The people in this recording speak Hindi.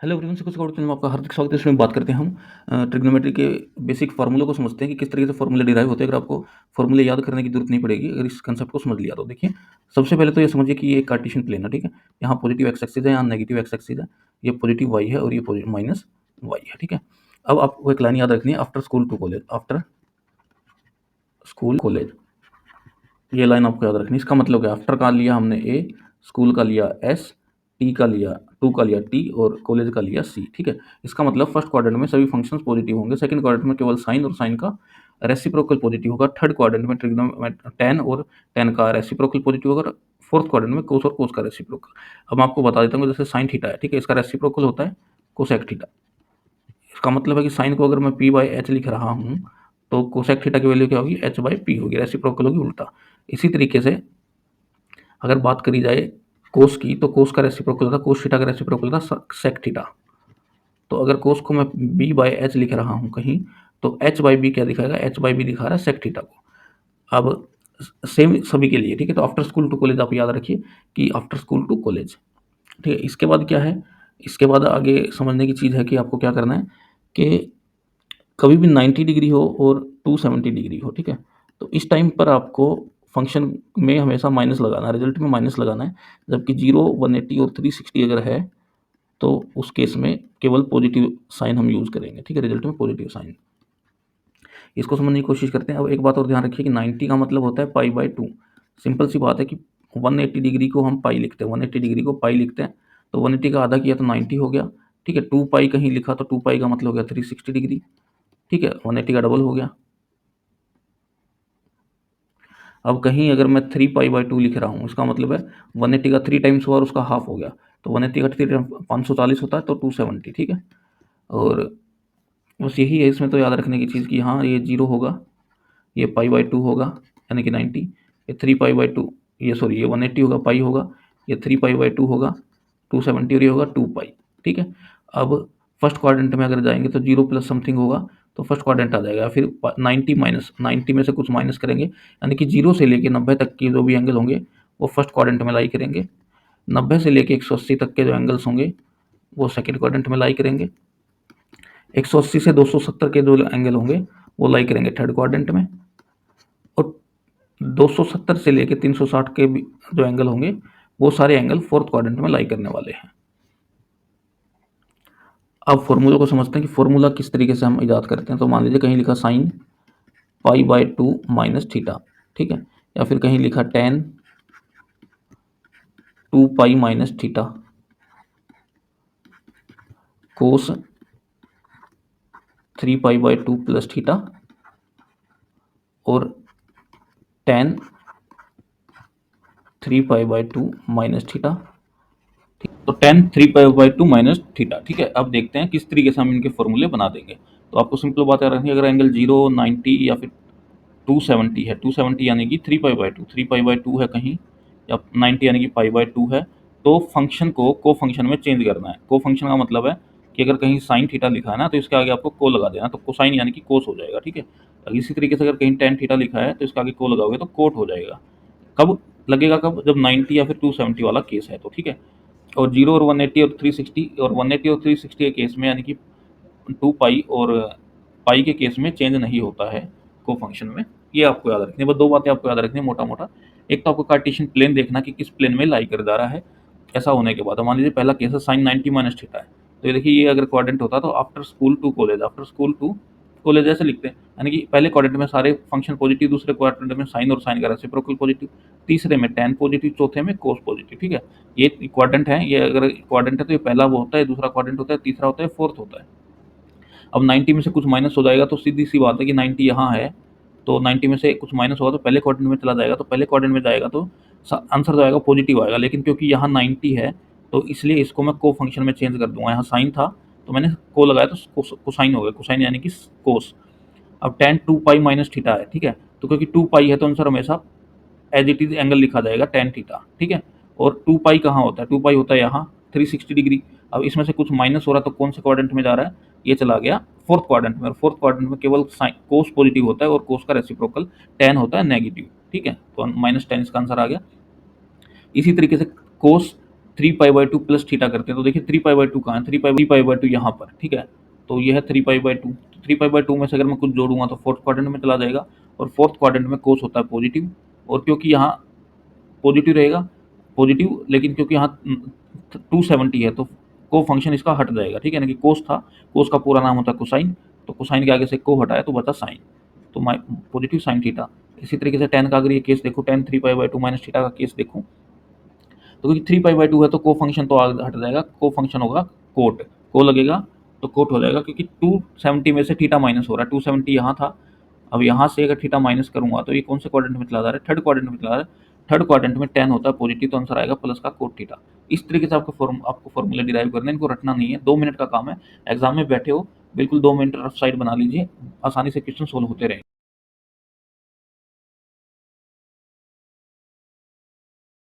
हेलो एवरीवन, सिक्स में आपका हार्दिक स्वागत है। इसमें बात करते हैं हम ट्रिग्नोमेट्री के बेसिक फार्मूलों को समझते हैं कि किस तरीके से फार्मूले डिराइव होते हैं। अगर आपको फार्मूले याद करने की जरूरत नहीं पड़ेगी अगर इस कंसेप्ट को समझ लिया तो। देखिए, सबसे पहले तो ये समझिए कि ये एक कार्टेशियन प्लेन है, ठीक है। यहाँ पॉजिटिव एक्स एक्सिस है, यहाँ नेगेटिव एक्स एक्सिस है। ये पॉजिटिव वाई है और ये माइनस वाई है, ठीक है। अब आपको एक लाइन याद रखनी है, after school to college. After school college, ये लाइन आपको याद रखनी है। इसका मतलब क्या, आफ्टर का लिया हमने ए, स्कूल का लिया एस, टी का लिया टू का लिया टी और कॉलेज का लिया सी, ठीक है। इसका मतलब फर्स्ट क्वाड्रेंट में सभी फंक्शंस पॉजिटिव होंगे, सेकंड क्वाड्रेंट में केवल साइन और साइन का रेसिप्रोकल पॉजिटिव होगा, थर्ड क्वाड्रेंट में टेन और टेन का रेसिप्रोकल पॉजिटिव होगा, फोर्थ क्वाड्रेंट में कोस और कोस का रेसिप्रोकल। अब मैं आपको बता देता हूँ, जैसे साइन थीटा है, ठीक है, इसका रेसिप्रोकल होता है कोसेक थीटा। इसका मतलब है कि साइन को अगर मैं पी बाई एच लिख रहा हूँ तो कोसेक थीटा की वैल्यू क्या होगी, एच बाई पी होगी, रेसिप्रोकल होगी उल्टा। इसी तरीके से अगर बात करी जाए कोस की, तो कोस का रेसिप्रोकल था, कोस थीटा का रेसिप्रोकल था सेक थीटा। तो अगर कोस को मैं बी बाई एच लिख रहा हूँ कहीं, तो एच बाई बी क्या दिखाएगा, एच बाई बी दिखा रहा है सेक थीटा को। अब सेम सभी के लिए, ठीक है। तो आफ्टर स्कूल टू कॉलेज आप याद रखिए कि आफ्टर स्कूल टू कॉलेज, ठीक है। इसके बाद क्या है, इसके बाद आगे समझने की चीज़ है कि आपको क्या करना है कि कभी भी 90 डिग्री हो और 270 डिग्री हो, ठीक है। तो इस टाइम पर आपको फंक्शन में हमेशा माइनस लगाना है, रिजल्ट में माइनस लगाना है। जबकि 0, 180 और 360 अगर है तो उस केस में केवल पॉजिटिव साइन हम यूज़ करेंगे, ठीक है, रिजल्ट में पॉजिटिव साइन। इसको समझने की कोशिश करते हैं। अब एक बात और ध्यान रखिए कि 90 का मतलब होता है पाई बाई टू। सिंपल सी बात है कि 180 डिग्री को हम पाई लिखते हैं, 180 डिग्री को पाई लिखते हैं। तो 180 का आधा किया तो 90 हो गया, ठीक है। 2 पाई कहीं लिखा तो 2 पाई का मतलब हो गया 360 डिग्री, ठीक है। 180 का डबल हो गया। अब कहीं अगर मैं 3 पाई बाई 2 लिख रहा हूँ, इसका मतलब है 180 का 3 टाइम्स हुआ और उसका हाफ हो गया। तो 180 का 3 540 होता है, तो 270, ठीक है। और बस यही है इसमें तो याद रखने की चीज़ कि हाँ ये 0 होगा, ये पाई बाई 2 होगा यानी कि 90, ये 3 पाई बाई 2, ये सॉरी ये 180 होगा, पाई होगा, ये 3 पाई बाई 2 होगा 270 और ये होगा 2 पाई, ठीक है। अब फर्स्ट क्वाड्रेंट में अगर जाएंगे तो 0 प्लस समथिंग होगा तो फर्स्ट क्वाड्रेंट आ जाएगा। फिर 90 माइनस 90 में से कुछ माइनस करेंगे, यानी कि 0 से लेके 90 तक के जो भी एंगल होंगे वो फर्स्ट क्वाड्रेंट में लाई करेंगे। 90 से लेके 180 तक के जो एंगल्स होंगे वो सेकेंड क्वाड्रेंट में लाई करेंगे। 180 से 270 के जो एंगल होंगे वो लाई करेंगे थर्ड क्वाड्रेंट में। और 270 से लेके 360 के भी जो एंगल होंगे वो सारे एंगल फोर्थ क्वाड्रेंट में लाई करने वाले हैं। अब फॉर्मूले को समझते हैं कि फॉर्मूला किस तरीके से हम इजाद करते हैं। तो मान लीजिए कहीं लिखा sine pi by 2 minus theta, ठीक है। या फिर कहीं लिखा tan 2 pi minus theta, cos 3 pi by 2 plus theta, और tan 3 pi by 2 minus theta. तो tan 3 pi by 2 minus theta, ठीक है। अब देखते हैं किस तरीके से हम इनके फॉर्मूले बना देंगे। तो आपको सिंपल बात याद रखनी है, अगर एंगल 0, 90 या फिर 270 है, 270 यानी कि 3 पाई बाई 2 है कहीं, या 90 यानी कि पाई बाई 2 है, तो फंक्शन को फंक्शन में चेंज करना है। को फंक्शन का मतलब है कि अगर कहीं साइन थीटा लिखा है ना तो इसके आगे आपको को लगा देना, तो कोसाइन यानी कि कोस हो जाएगा, ठीक है। इसी तरीके से अगर कहीं टेन थीटा लिखा है तो इसके आगे को लगाओगे तो कोट हो जाएगा। कब लगेगा, कब, जब 90 या फिर 270 वाला केस है तो, ठीक है। और 0 और 180 और 360, और 180 और 360 के केस में यानी कि 2 पाई और पाई के केस में चेंज नहीं होता है को फंक्शन में। ये आपको याद रखनी है, बस दो बातें आपको याद रखनी है मोटा मोटा। एक तो आपको कार्टेशियन प्लेन देखना कि किस प्लेन में लाई कर जा रहा है। ऐसा होने के बाद मान लीजिए पहला केस है साइन 90 माइनस थीटा है, तो ये देखिए ये अगर क्वाड्रेंट होता तो after school to college, after school to college ऐसे लिखते हैं, यानी कि पहले क्वाड्रेंट में सारे फंक्शन पॉजिटिव, दूसरे क्वाड्रेंट में साइन और साइन का रेसिप्रोकल पॉजिटिव, तीसरे में टेन पॉजिटिव, चौथे में कोस पॉजिटिव, ठीक है। ये क्वाड्रेंट है, ये अगर क्वाड्रेंट है तो ये पहला वो होता है, दूसरा क्वाड्रेंट होता है, तीसरा होता है, फोर्थ होता है। अब 90 में से कुछ माइनस हो जाएगा तो सीधी सी बात है कि 90 यहाँ है, तो 90 में से कुछ माइनस होगा तो पहले क्वाड्रेंट में चला जाएगा, तो पहले क्वाड्रेंट में जाएगा तो आंसर जो आएगा पॉजिटिव आएगा। लेकिन क्योंकि यहाँ 90 है तो इसलिए इसको मैं को फंक्शन में चेंज कर दूंगा। यहाँ साइन था तो मैंने को लगाया तो कोसाइन हो गया, कोसाइन यानी कि कोस। अब टेन 2 पाई माइनस थीटा है, ठीक है। तो क्योंकि 2 पाई है तो आंसर हमेशा एज इट इज एंगल लिखा जाएगा टेन थीटा, ठीक है। और 2 पाई कहाँ होता है, 2 पाई होता है यहाँ 360 डिग्री। अब इसमें से कुछ माइनस हो रहा है तो कौन से क्वाड्रेंट में जा रहा है, ये चला गया फोर्थ क्वाड्रेंट में। और फोर्थ क्वाड्रेंट में केवल साइन कोस पॉजिटिव होता है और कोस का रेसिप्रोकल टेन होता है नेगेटिव, ठीक है। तो माइनस टेन इसका आंसर आ गया। इसी तरीके से कोस 3π/2 प्लस थीटा करते हैं, तो देखिए 3π/2 कहाँ है, 3π/2 यहाँ पर, ठीक है। तो ये है 3π/2, 3π/2 में से अगर मैं कुछ जोड़ूंगा तो फोर्थ क्वाड्रेंट में चला जाएगा, और फोर्थ क्वाड्रेंट में कोस होता है पॉजिटिव, और क्योंकि यहाँ पॉजिटिव रहेगा, पॉजिटिव, लेकिन क्योंकि यहाँ 270 है तो को फंक्शन इसका हट जाएगा, ठीक है ना, कि कोस था, कोस का पूरा नाम होता है कोसाइन, तो कोसाइन के आगे से को हटाया तो बचा साइन, तो पॉजिटिव साइन थीटा। इसी तरीके से टेन का अगर ये केस देखो, टेन 3π/2 माइनस थीटा का केस देखो, तो क्योंकि 3π/2 है तो को फंक्शन तो हट जाएगा, को फंक्शन होगा कोट, को लगेगा तो कोट हो जाएगा, क्योंकि 270 में से थीटा माइनस हो रहा है, 270 यहाँ था, अब यहाँ से अगर थीटा माइनस करूंगा तो ये कौन से क्वाड्रेंट में चला जा रहा है, थर्ड क्वाड्रेंट में चला जा रहा है, थर्ड क्वाड्रेंट में टेन होता है पॉजिटिव, तो आंसर आएगा प्लस का कोट थीटा। इस तरीके से आपको फॉर्मूला डिराइव करना है, इनको रटना नहीं है, 2 मिनट का काम है, एग्जाम में बैठे हो बिल्कुल 2 मिनट रफ साइड बना लीजिए, आसानी से क्वेश्चन सोल्व होते रहेंगे।